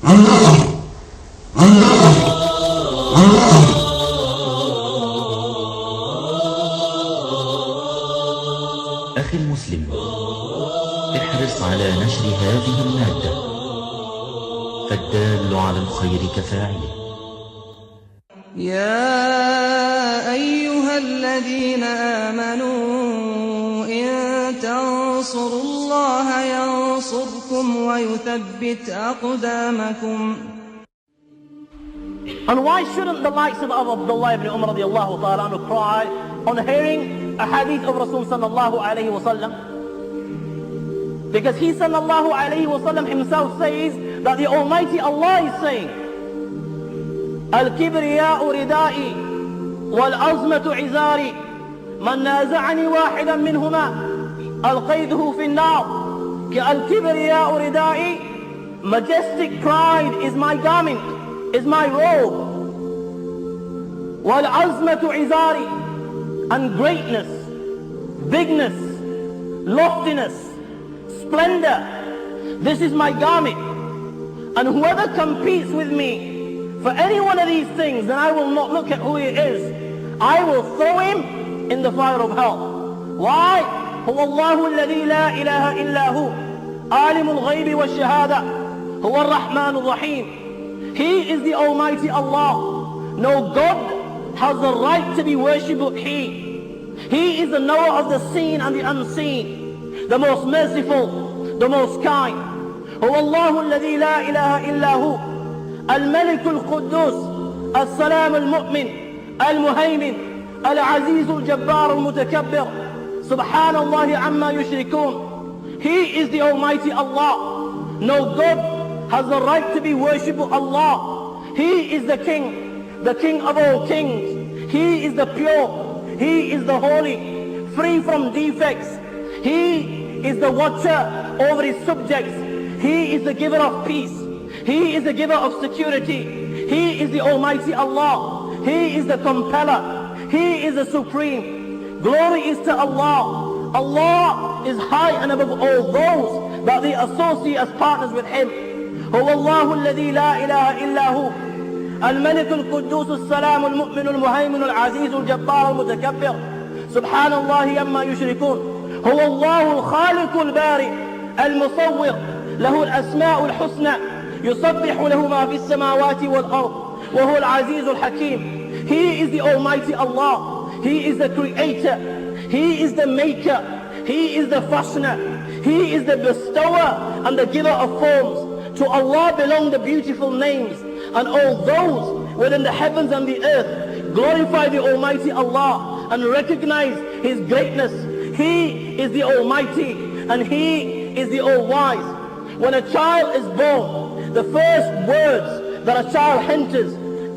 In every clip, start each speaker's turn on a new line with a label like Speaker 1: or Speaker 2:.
Speaker 1: أخي المسلم، احرص على نشر هذه المادة، فالدال على الخير كفاعله.
Speaker 2: يا أيها الذين آمنوا إن تنصروا الله ينصركم ويثبت أقدامكم.
Speaker 3: And why shouldn't the likes of Abdullah ibn Umar radiallahu ta'ala anhu cry on hearing a hadith of Rasul sallallahu alayhi wa sallam? Because he sallallahu alayhi wa sallam himself says that the Almighty Allah is saying, الكبرياء ردائي والعظمة عزاري من نازعني واحدا منهما ألقيته في النار. الكبرياء ردائي, majestic pride is my garment, is my robe. والعظمة عزاري, and greatness, bigness, loftiness, splendor, this is my garment. And whoever competes with me for any one of these things, then I will not look at who he is. I will throw him in the fire of hell. Why? هو الله الذي لا إله إلا هو عالم الغيب والشهادة هو الرحمن الرحيم. He is the Almighty Allah. No God has the right to be worshipped but He is the knower of the seen and the unseen, the most merciful, the most kind. هو الله الذي لا إله إلا هو الملك القدوس السلام المؤمن المهيمن العزيز الجبار المتكبر سبحان الله عما يشركون. He is the Almighty Allah. No God has the right to be worshipped but Allah. He is the King of all kings. He is the pure, He is the holy, free from defects. He is the watcher over His subjects. He is the giver of peace. He is the giver of security. He is the Almighty Allah. He is the compeller. He is the supreme. Glory is to Allah. Allah is high and above all those that they associate as partners with Him. هو الله الذي لا إله إلا هو الملك القدوس السلام المؤمن المهيمن العزيز الجبار المتكبر سبحان الله عما يشركون. هو الله الخالق البارئ المصور له الأسماء الحسنى يسبح له ما في السماوات والأرض وهو العزيز الحكيم. He is the Almighty Allah. He is the Creator. He is the Maker. He is the Fashioner. He is the Bestower and the Giver of forms. To Allah belong the beautiful names, and all those within the heavens and the earth glorify the Almighty Allah and recognize His greatness. He is the Almighty and He is the All-Wise. When a child is born, the first words that a child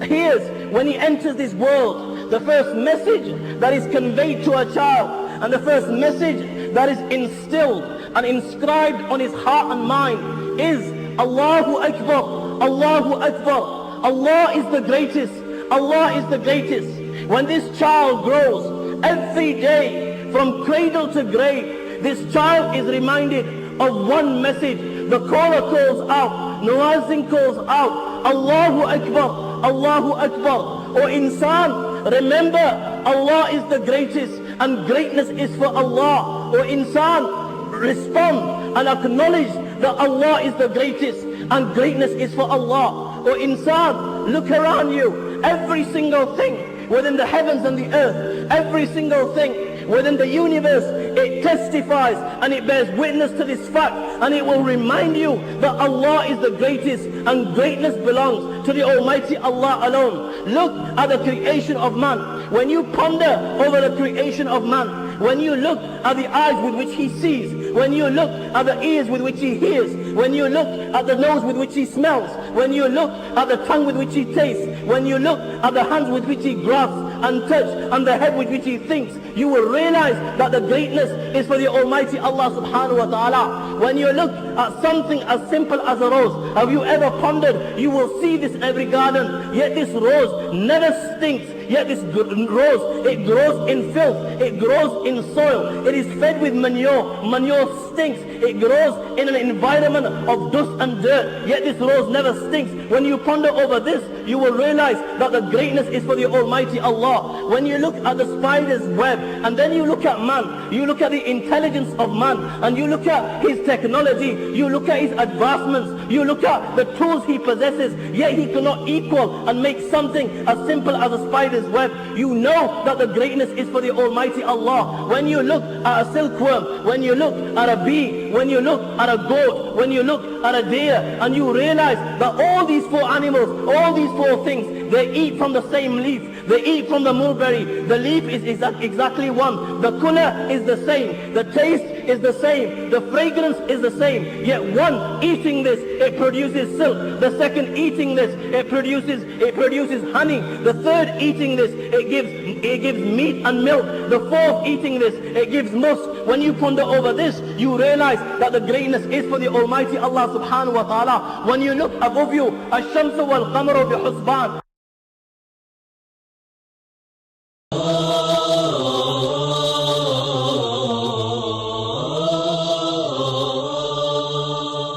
Speaker 3: hears when he enters this world, the first message that is conveyed to a child, and the first message that is instilled and inscribed on his heart and mind is Allahu Akbar, Allahu Akbar. Allah is the greatest, Allah is the greatest. When this child grows, every day from cradle to grave, this child is reminded of one message. The caller calls out, Nuazin calls out, Allahu Akbar, Allahu Akbar. O insan, remember Allah is the greatest and greatness is for Allah. O insan, respond and acknowledge that Allah is the greatest and greatness is for Allah. O insan, look around you. Every single thing within the heavens and the earth, every single thing within the universe, it testifies and it bears witness to this fact, and it will remind you that Allah is the greatest and greatness belongs to the Almighty Allah alone. Look at the creation of man. When you ponder over the creation of man, when you look at the eyes with which he sees, when you look at the ears with which he hears, when you look at the nose with which he smells, when you look at the tongue with which he tastes, when you look at the hands with which he grasps and touch, and the head with which he thinks, you will realize that the greatness is for the Almighty Allah subhanahu wa ta'ala. When you look at something as simple as a rose, have you ever pondered, you will see this every garden, yet this rose never stinks, yet this rose, it grows in filth, it grows in soil, it is fed with manure, manure stinks, it grows in an environment of dust and dirt, yet this rose never stinks. When you ponder over this, you will realize that the greatness is for the Almighty Allah. When you look at the spider's web, and then you look at man, you look at the intelligence of man, and you look at his technology, you look at his advancements, you look at the tools he possesses, yet he cannot equal and make something as simple as a spider's web. You know that the greatness is for the Almighty Allah. When you look at a silkworm, when you look at a bee, when you look at a goat, when you look at a deer, and you realize that all these four animals, all these four things, they eat from the same leaf, they eat from the mulberry. The leaf is exactly one, the color is the same, the taste is the same, the fragrance is the same, yet one eating this, it produces silk, the second eating this, it produces honey, the third eating this, it gives meat and milk, the fourth eating this, it gives musk. When you ponder over this, you realize that the greatness is for the Almighty Allah subhanahu wa ta'ala. When you look above you, الشمس والقمر بحسبان.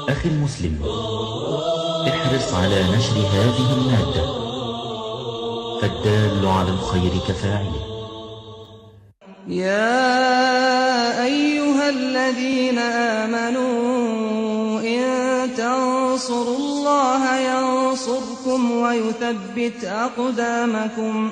Speaker 1: أخي المسلم، احرص على نشر هذه المادة، فالدال على الخير كفاعله.
Speaker 2: يا أيها الذين آمنوا إن تنصروا الله ينصركم ويثبت أقدامكم